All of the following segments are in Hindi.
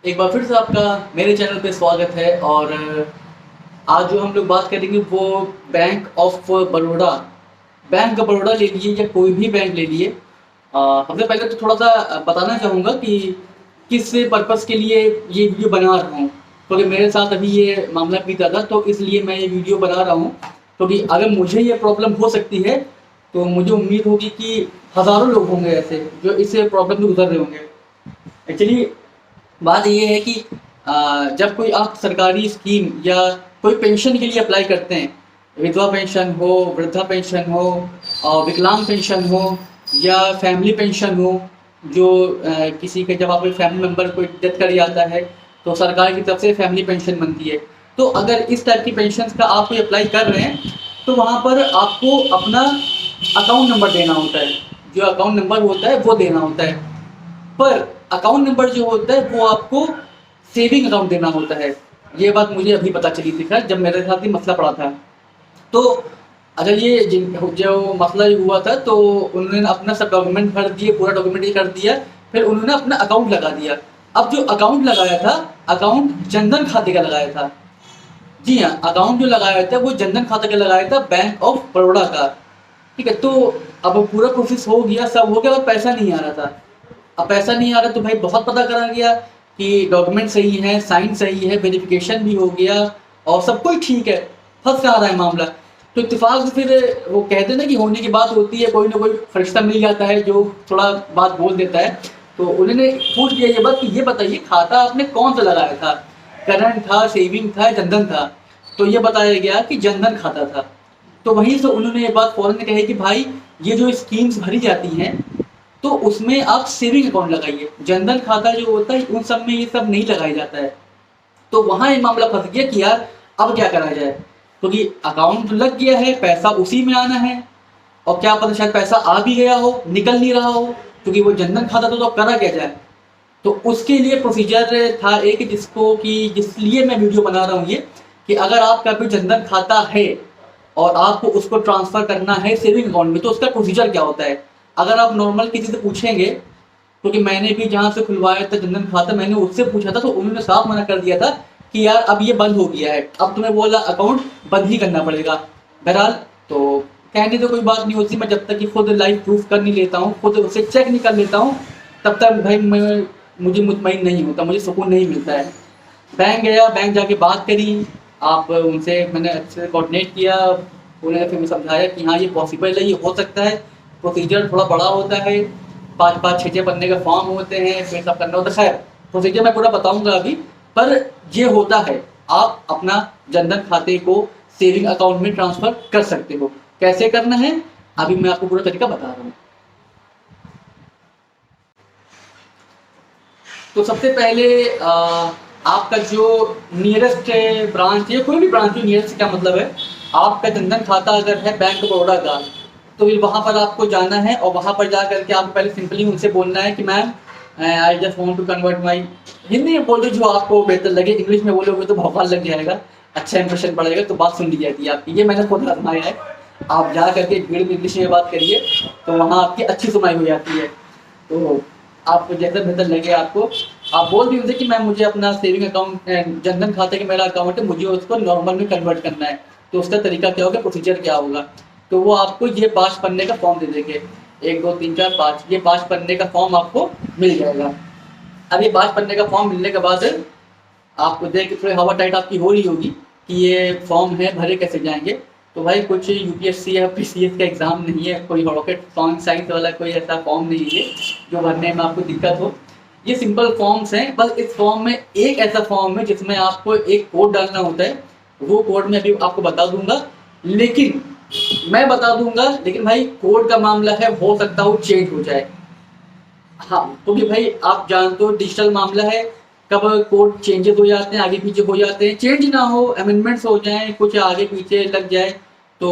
एक बार फिर से आपका मेरे चैनल पे स्वागत है। और आज जो हम लोग बात करेंगे वो bank of Baroda. Bank of Baroda ले लीजिए या कोई भी बैंक ले लिए। सबसे पहले तो थोड़ा सा बताना चाहूँगा कि किस पर्पस के लिए ये वीडियो बना रहा हूँ, क्योंकि मेरे साथ अभी ये मामला बीता था, तो इसलिए मैं ये वीडियो बना रहा हूँ। क्योंकि अगर मुझे ये प्रॉब्लम हो सकती है तो मुझे उम्मीद होगी कि हज़ारों लोग होंगे ऐसे जो इस प्रॉब्लम से गुजर रहे होंगे। एक्चुअली बात ये है कि जब कोई आप सरकारी स्कीम या कोई पेंशन के लिए अप्लाई करते हैं, विधवा पेंशन हो, वृद्धा पेंशन हो, विकलांग पेंशन हो या फैमिली पेंशन हो, जो किसी के जब आपके फैमिली मेम्बर कोई डेथ कर जाता है तो सरकार की तरफ से फैमिली पेंशन बनती है। तो अगर इस टाइप की पेंशन का आप कोई अप्लाई कर रहे हैं तो वहाँ पर आपको अपना अकाउंट नंबर देना होता है। जो अकाउंट नंबर होता है वो देना होता है। पर अकाउंट नंबर जो होता है वो आपको सेविंग अकाउंट देना होता है। ये बात मुझे अभी पता चली थी खैर, जब मेरे साथ ही मसला पड़ा था। तो अच्छा, ये जो मसला ये हुआ था तो उन्होंने अपना सब डॉक्यूमेंट भर दिए, पूरा डॉक्यूमेंट ये कर दिया। फिर उन्होंने अपना अकाउंट लगा दिया। अब जो अकाउंट लगाया था, अकाउंट जनधन खाते का लगाया था। जी हाँ, अकाउंट जो लगाया था वो जनधन खाते का लगाया था, बैंक ऑफ बड़ौदा का। ठीक है, तो अब पूरा प्रोसेस हो गया, सब हो गया, और पैसा नहीं आ रहा था। अब पैसा नहीं आ रहा तो भाई बहुत पता करा गया कि डॉक्यूमेंट सही है, साइन सही है, वेरिफिकेशन भी हो गया और सब कुछ ठीक है। फंस कहाँ रहा है मामला। तो इत्तेफाक से फिर वो कहते हैं ना कि होने की बात होती है, कोई ना कोई फरिश्ता मिल जाता है जो थोड़ा बात बोल देता है। तो उन्होंने पूछ लिया ये बात कि ये बताइए खाता आपने कौन सा लगाया था, करंट था, सेविंग था, जनधन था। तो ये बताया गया कि जनधन खाता था। तो वहीं से उन्होंने ये बात फौरन कही कि भाई ये जो स्कीम्स भरी जाती हैं तो उसमें आप सेविंग अकाउंट लगाइए, जनधन खाता जो होता है उन सब में ये सब नहीं लगाया जाता है। तो वहां ये मामला फंस गया कि यार अब क्या करा जाए, क्योंकि अकाउंट लग गया है, पैसा उसी में आना है। और क्या पता शायद पैसा आ भी गया हो, निकल नहीं रहा हो, क्योंकि वो जनधन खाता था। तो अब करा क्या जाए। तो उसके लिए प्रोसीजर था एक, जिसको कि जिसलिए मैं वीडियो बना रहा हूँ ये, कि अगर आपका भी जनधन खाता है और आपको उसको ट्रांसफर करना है सेविंग अकाउंट में, तो उसका प्रोसीजर क्या होता है। अगर आप नॉर्मल किसी से पूछेंगे, क्योंकि मैंने भी जहाँ से खुलवाया था जनधन खाता, मैंने उससे पूछा था तो उन्होंने साफ मना कर दिया था कि यार अब ये बंद हो गया है, अब तुम्हें वो वाला अकाउंट बंद ही करना पड़ेगा। बहरहाल, तो कहने तो कोई बात नहीं होती, मैं जब तक कि खुद लाइव प्रूफ कर नहीं लेता हूँ, खुद उसे चेक नहीं कर लेता हूँ, तब तक भाई मुझे मुतमईन नहीं होता, मुझे सुकून नहीं मिलता है। बैंक गया, बैंक जाके बात करी, आप उनसे मैंने अच्छे से कोऑर्डिनेट किया। उन्होंने फिर समझाया कि हाँ ये पॉसिबल है, ये हो सकता है, प्रोसीजर थोड़ा बड़ा होता है, 5-5 6-6 पन्ने का फॉर्म होते हैं, फिर सब करना होता है। खैर, प्रोसीजर मैं पूरा बताऊंगा अभी। पर ये होता है, आप अपना जनधन खाते को सेविंग अकाउंट में ट्रांसफर कर सकते हो। कैसे करना है अभी मैं आपको पूरा तरीका बता रहा हूँ। तो सबसे पहले आपका जो नियरेस्ट ब्रांच है, कोई भी ब्रांच हो, नियरेस्ट क्या मतलब है, आपका जनधन खाता अगर है बैंक ऑफ बड़ौदा का, तो फिर वहाँ पर आपको जाना है और वहाँ पर जा करके आपको पहले सिंपली उनसे बोलना है कि ma'am I just want to convert my, Hindi में बोल दो जो आपको बेहतर लगे, इंग्लिश में बोलोगे तो भौकाल लग जाएगा, अच्छा इंप्रेशन पड़ेगा, तो बात सुन ली जाती है आपकी। ये मैंने खुद आजमाया है। आप जा करके भीड़ में इंग्लिश में बात करिए तो वहाँ आपकी अच्छी सुनाई हो जाती है। तो आपको जैसा बेहतर लगे आपको, आप बोल भी उनसे कि मैम मुझे अपना सेविंग अकाउंट, जनधन खाते का मेरा अकाउंट है, मुझे उसको नॉर्मल में कन्वर्ट करना है। तो उसका तरीका क्या होगा, प्रोसीजर क्या होगा। तो वो आपको ये 5 पन्ने का फॉर्म दे देंगे, 1 2 3 4 5, ये 5 पन्ने का फॉर्म आपको मिल जाएगा। अब ये 5 पन्ने का फॉर्म मिलने के बाद आपको देख के थोड़ी हवा टाइट आपकी हो रही होगी कि ये फॉर्म है, भरे कैसे जाएंगे। तो भाई कुछ यूपीएससी या पीसीएस का एग्जाम नहीं है, कोई रॉकेट साइंस वाला कोई ऐसा फॉर्म नहीं है जो भरने में आपको दिक्कत हो। ये सिंपल फॉर्म्स हैं। बस इस फॉर्म में एक ऐसा फॉर्म है जिसमें आपको एक कोड डालना होता है, वो कोड मैं अभी आपको बता दूंगा। लेकिन मैं बता दूंगा, लेकिन भाई कोड का मामला है, हो सकता हो चेंज हो जाए। हाँ, क्योंकि भाई आप जानते हो डिजिटल मामला है, कब कोड चेंजेस हो जाते हैं, आगे पीछे हो जाते हैं, चेंज ना हो, अमेंडमेंट्स हो जाएं, कुछ आगे पीछे लग जाए। तो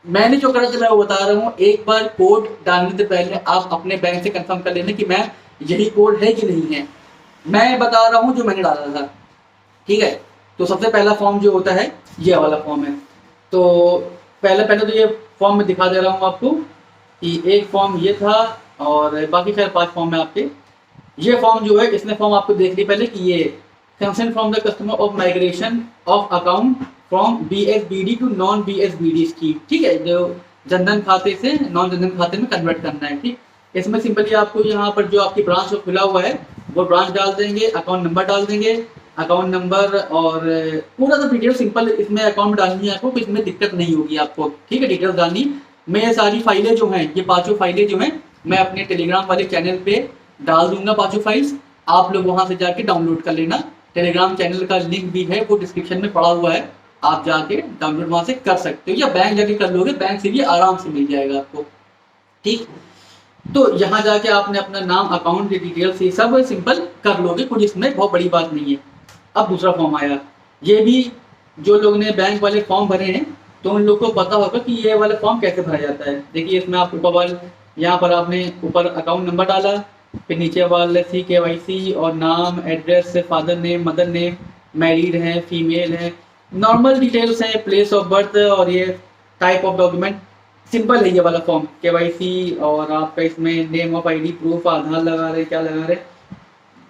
मैंने जो करा था मैं वो बता रहा हूँ। एक बार कोड डालने से पहले आप अपने बैंक से कंफर्म कर लेना कि मैम यही कोड है कि नहीं है। मैं बता रहा हूँ जो मैंने डाला था, ठीक है। तो सबसे पहला फॉर्म जो होता है ये वाला फॉर्म है। तो पहले पहले तो ये फॉर्म मैं दिखा दे रहा हूँ आपको कि एक फॉर्म ये था और बाकी खैर 5 फॉर्म है आपके। ये फॉर्म जो है, इसने फॉर्म आपको देख ली पहले कि ये consent from the customer of migration of account from BSBD to non BSBD scheme, ठीक है, जो जनधन खाते से नॉन जनधन खाते में कन्वर्ट करना है, ठीक। इसमें सिंपली आपको यहाँ पर जो आपकी ब्रांच खुला हुआ है वो ब्रांच डाल देंगे, अकाउंट नंबर डाल देंगे, अकाउंट नंबर और पूरा सा डिटेल सिंपल इसमें अकाउंट डालनी है आपको, कुछ इसमें दिक्कत नहीं होगी आपको, ठीक है। डिटेल्स डालनी, मैं ये सारी फाइलें जो हैं, ये 5 फाइलें जो हैं मैं अपने टेलीग्राम वाले चैनल पे डाल दूंगा, 5 फाइल्स, आप लोग वहां से जाके डाउनलोड कर लेना। टेलीग्राम चैनल का लिंक भी है, वो डिस्क्रिप्शन में पड़ा हुआ है, आप जाके डाउनलोड वहां से कर सकते हो, या बैंक जाके कर लोगे, बैंक से भी आराम से मिल जाएगा आपको, ठीक। तो यहाँ जाके आपने अपना नाम, अकाउंट की डिटेल्स ये सब सिंपल कर लोगे, कुछ इसमें बहुत बड़ी बात नहीं है। अब दूसरा फॉर्म आया, ये भी जो लोग ने बैंक वाले फॉर्म भरे हैं तो उन लोग को पता होगा कि ये वाला फॉर्म कैसे भरा जाता है। देखिए इसमें आप ऊपर वाले, यहाँ पर आपने ऊपर अकाउंट नंबर डाला, फिर नीचे वाले CKYC और नाम, address, father name, mother name, married है, फीमेल है, नॉर्मल डिटेल्स हैं, प्लेस ऑफ बर्थ और ये टाइप ऑफ डॉक्यूमेंट। सिंपल है ये वाला फॉर्म, KYC और आपका इसमें नेम ऑफ ID प्रूफ, आधार लगा रहे, क्या लगा रहे,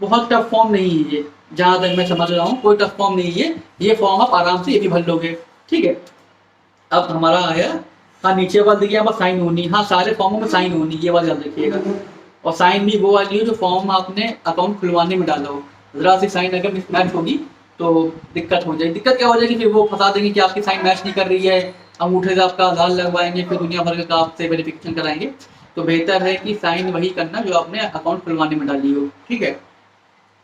बहुत टफ फॉर्म नहीं है ये, जहाँ तक मैं समझ रहा हूँ कोई टफ फॉर्म नहीं है ये फॉर्म, आप आराम से ये भी भर लोगे, ठीक है। अब हमारा आया, हाँ नीचे वाला देखिए यहाँ पर साइन होनी, हाँ सारे फॉर्मों में साइन होनी, ये वाला याद रखिएगा। और साइन भी वो वाली हो जो फॉर्म आपने अकाउंट खुलवाने में डाला हो, जरा सी साइन अगर मिसमैच होगी तो दिक्कत हो जाएगी। दिक्कत क्या हो जाएगी, फिर वो फंसा देंगे कि आपकी साइन मैच नहीं कर रही है, अंगूठे से आपका आधार लगवाएंगे, फिर दुनिया भर का आपसे वेरिफिकेशन कराएंगे। तो बेहतर है कि साइन वही करना जो आपने अकाउंट खुलवाने में डाली हो, ठीक है।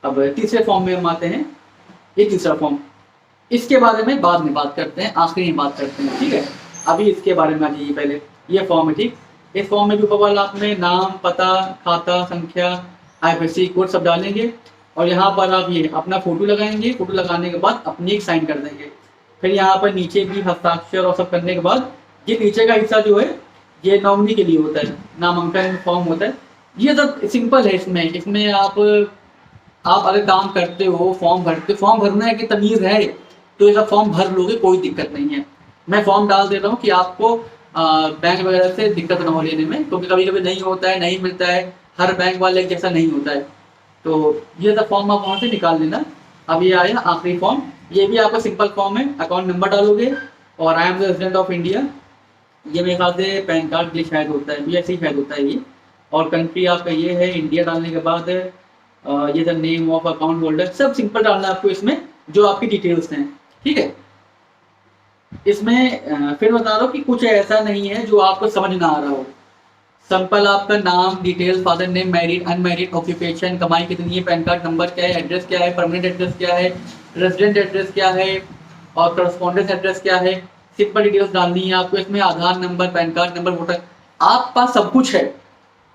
अब तीसरे फॉर्म में हम आते हैं, ये तीसरा फॉर्म, इसके बारे में बाद में बात करते हैं, आखिरी में बात करते हैं, ठीक है। अभी इसके बारे में आ जाइए पहले, ये फॉर्म है, ठीक। इस फॉर्म में भी ऊपर वाला आपने नाम, पता, खाता संख्या, IFSC कोड सब डालेंगे, और यहाँ पर आप ये अपना फोटो लगाएंगे, फोटो लगाने के बाद अपनी एक साइन कर देंगे। फिर यहाँ पर नीचे भी हस्ताक्षर और सब करने के बाद ये नीचे का हिस्सा जो है ये नॉमिनी के लिए होता है, नामांकन फॉर्म होता है। ये सब सिंपल है, इसमें आप अगर काम करते हो, फॉर्म भरते, फॉर्म भरना है कि तमीज़ है तो ये सब फॉर्म भर लोगे, कोई दिक्कत नहीं है। मैं फॉर्म डाल दे रहा हूँ कि आपको बैंक वगैरह से दिक्कत ना हो लेने में, क्योंकि कभी कभी नहीं होता है, नहीं मिलता है, हर बैंक वाले जैसा नहीं होता है। तो ये सब फॉर्म आप वहाँ से निकाल लेना। अब ये आया आखिरी फॉर्म, ये भी आपका सिंपल फॉर्म है, अकाउंट नंबर डालोगे और I am the resident of India, ये मेरे ख्याल से पैन कार्ड के लिए शायद होता है, ऐसे ही शायद होता है ये, और कंट्री आपका ये है इंडिया। डालने के बाद ये the name of account holder, सब सिंपल डालना है आपको इसमें, जो आपकी डिटेल्स हैं, ठीक है। इसमें फिर बता रहा हूँ कि कुछ ऐसा नहीं है जो आपको समझ ना आ रहा हो। सिंपल आपका नाम, details, father name, married, unmarried, occupation, कमाई कितनी है, पैन कार्ड नंबर क्या है, एड्रेस क्या है, परमानेंट एड्रेस क्या है, रेजिडेंट एड्रेस क्या है, और करस्पॉन्डेंस एड्रेस क्या है, सिंपल डिटेल्स डालनी है आपको इसमें। Aadhaar number, PAN card number, voter, आप पास सब कुछ है।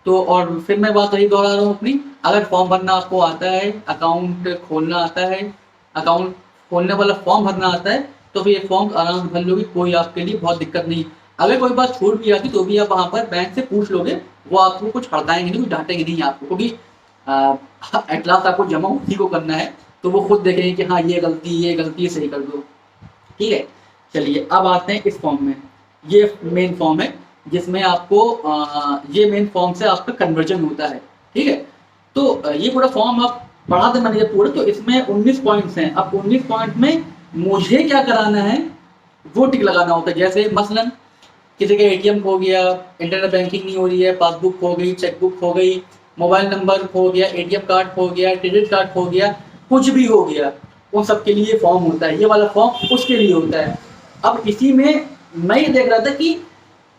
तो और फिर मैं बात वही दोहरा रहा हूँ अपनी, अगर फॉर्म भरना आपको आता है, अकाउंट खोलना आता है, अकाउंट खोलने वाला फॉर्म भरना आता है, तो फिर ये फॉर्म आराम से भर लोगे, कोई आपके लिए बहुत दिक्कत नहीं। अगर कोई बात छूट भी आती तो भी आप वहाँ पर बैंक से पूछ लोगे, वो आपको कुछ हड़काएंगे नहीं, कुछ डांटेंगे नहीं आपको, क्योंकि एट लास्ट आपको जमा उसी को करना है, तो वो खुद देखेंगे कि हाँ ये गलती सही कर दो, ठीक है। चलिए अब आते हैं इस फॉर्म में, ये मेन फॉर्म है जिसमें आपको ये मेन फॉर्म से आपका कन्वर्जन होता है, ठीक है। तो ये पूरा फॉर्म आप पढ़ा दे मैंने पूरा, तो इसमें 19 पॉइंट्स हैं। अब 19 पॉइंट में मुझे क्या कराना है वो टिक लगाना होता है। जैसे मसलन किसी का ATM खो गया, इंटरनेट बैंकिंग नहीं हो रही है, पासबुक खो गई, चेकबुक खो गई, मोबाइल नंबर खो गया, ATM कार्ड खो गया, क्रेडिट कार्ड खो गया, कुछ भी हो गया, उन सब के लिए फॉर्म होता है। ये वाला फॉर्म उसके लिए होता है। अब इसी में मैं ये देख रहा था कि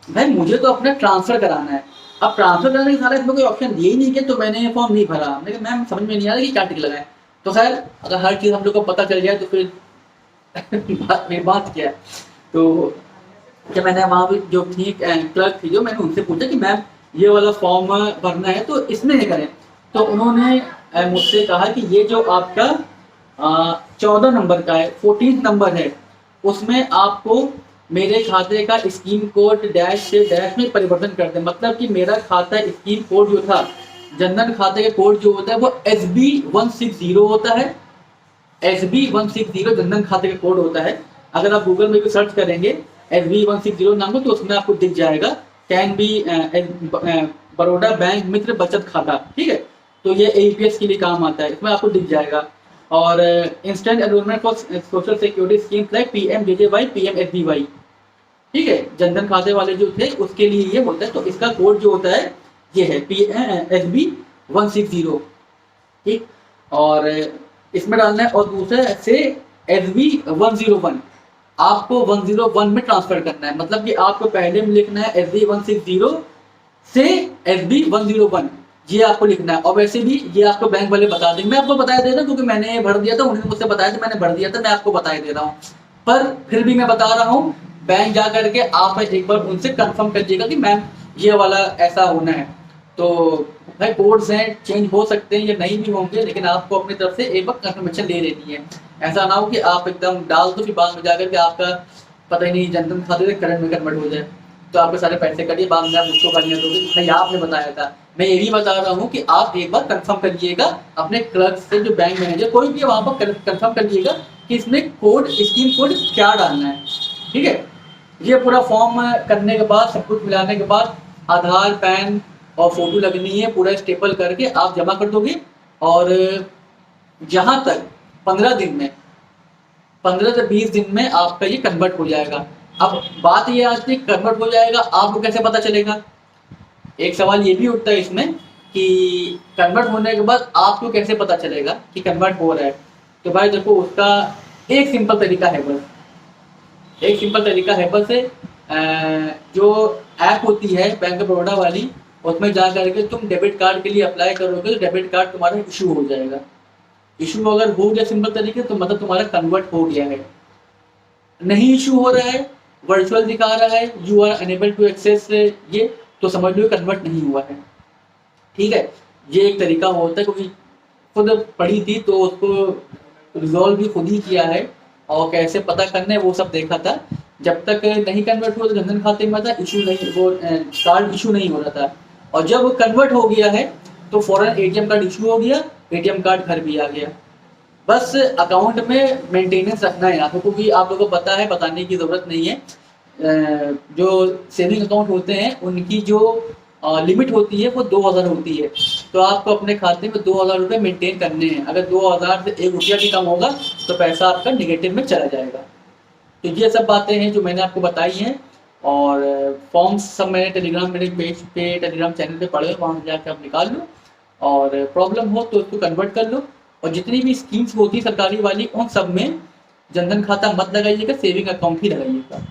भाई मुझे तो अपना ट्रांसफर कराना है। अब ट्रांसफर कराने के सारा इसमें कोई ऑप्शन दिए ही नहीं कि, तो मैंने ये फॉर्म नहीं भरा। मैंने कहा मैम समझ में नहीं आ रहा कि क्या टिक लगाए। तो खैर अगर हर चीज़ हम लोग को पता चल जाए तो फिर मेरी बात क्या है। तो क्या मैंने वहाँ भी जो थी क्लर्क थी जो, मैंने उनसे पूछा कि मैम ये वाला फॉर्म भरना है तो इसमें नहीं करें। तो उन्होंने मुझसे कहा कि ये जो आपका 14 नंबर का है, 14 नंबर है, उसमें आपको मेरे खाते का स्कीम कोड डैश से डैश में परिवर्तन कर दें। मतलब कि मेरा खाता स्कीम कोड जो था, जनधन खाते का कोड जो होता है वो SB 160 होता है। SB 160 जनधन खाते का कोड होता है। अगर आप गूगल में भी सर्च करेंगे SB 160 नाम को, तो उसमें आपको दिख जाएगा कैन बी बड़ौदा बैंक मित्र बचत खाता, ठीक है। तो ये AEPS के लिए काम आता है, इसमें आपको दिख जाएगा। और instant enrolment for social security schemes like PMJJY, PMSBY, ठीक है, जनधन खाते वाले जो थे उसके लिए ये होता है। तो इसका कोड जो होता है ये है PMSB 160, ठीक। और इसमें डालना है, और दूसरा से SB 101 आपको 101 में ट्रांसफर करना है। मतलब कि आपको पहले में लिखना है SB 160 से SB 101, ये आपको लिखना है। और वैसे भी ये आपको बैंक वाले बता देंगे, मैं आपको बताया दे रहा हूँ क्योंकि मैंने भर दिया था, उन्होंने मुझसे बताया था, मैंने भर दिया था, मैं आपको बताया दे रहा हूँ। पर फिर भी मैं बता रहा हूँ, बैंक जा करके आप एक बार उनसे कंफर्म करिएगा कि मैम ये वाला ऐसा होना है। तो भाई कोड्स हैं, चेंज हो सकते हैं या नहीं भी होंगे, लेकिन आपको अपनी तरफ से एक बार कंफर्मेशन ले लेनी है। ऐसा ना हो कि आप एकदम डाल दो फिर बाद में जाकर के आपका पता ही नहीं जनधन खाते से करंट में कन्वर्ट हो जाए, तो आपके सारे पैसे कटिए, बाद में आप मुझको गालियाँ दोगे भाई आपने बताया था। मैं यही बता रहा हूँ कि आप एक बार कंफर्म करिएगा अपने क्लर्क से, जो बैंक मैनेजर कोई भी वहाँ पर कंफर्म करिएगा कि इसमें कोड, स्कीम कोड क्या डालना है, ठीक है। ये पूरा फॉर्म करने के बाद, सब कुछ मिलाने के बाद आधार, पैन और फोटो लगनी है, पूरा स्टेपल करके आप जमा कर दोगे। और जहाँ तक 15 दिन में, 15 से 20 दिन में आपका ये कन्वर्ट हो जाएगा। अब बात ये आती है कन्वर्ट हो जाएगा, आपको कैसे पता चलेगा? एक सवाल ये भी उठता है इसमें कि कन्वर्ट होने के बाद आपको कैसे पता चलेगा कि कन्वर्ट हो रहा है। तो भाई देखो, उसका एक सिंपल तरीका है बस, एक सिंपल तरीका है बस। जो ऐप होती है बैंक ऑफ बड़ौदा वाली, उसमें जा करके तुम डेबिट कार्ड के लिए अप्लाई करोगे तो डेबिट कार्ड तुम्हारा इशू हो जाएगा। इशू अगर हो गया सिंपल तरीके तो मतलब तुम्हारा कन्वर्ट हो गया है। नहीं इशू हो रहा है, वर्चुअल दिखा रहा है, you are unable to access ये, तो समझ लो कन्वर्ट नहीं हुआ है, ठीक है। ये एक तरीका होता है, क्योंकि खुद पढ़ी थी तो उसको रिजॉल्व भी खुद ही किया है, और कैसे पता करना है वो सब देखा था। जब तक नहीं कन्वर्ट हुआ तो जनधन खाते में था इशू नहीं, वो कार्ड इशू नहीं हो रहा था। और जब कन्वर्ट हो गया है तो फौरन ATM कार्ड इशू हो गया, ATM कार्ड घर भी आ गया। बस अकाउंट में मेंटेनेंस रखना है यहाँ पे, क्योंकि आप लोगों को पता है, बताने की ज़रूरत नहीं है। जो सेविंग अकाउंट होते हैं उनकी जो लिमिट होती है वो 2000 होती है। तो आपको अपने खाते में 2000 रुपये मेंटेन करने हैं। अगर 2000 से 1 रुपया भी कम होगा तो पैसा आपका निगेटिव में चला जाएगा। तो ये सब बातें हैं जो मैंने आपको बताई हैं। और फॉर्म्स सब मैंने टेलीग्राम, मेरे पेज पे, टेलीग्राम चैनल पे पढ़े, वहाँ से जाकर आप निकाल लो, और प्रॉब्लम हो तो उसको कन्वर्ट कर लो। और जितनी भी स्कीम्स होती है सरकारी वाली, उन सब में जनधन खाता मत लगाइएगा, सेविंग अकाउंट ही लगाइएगा।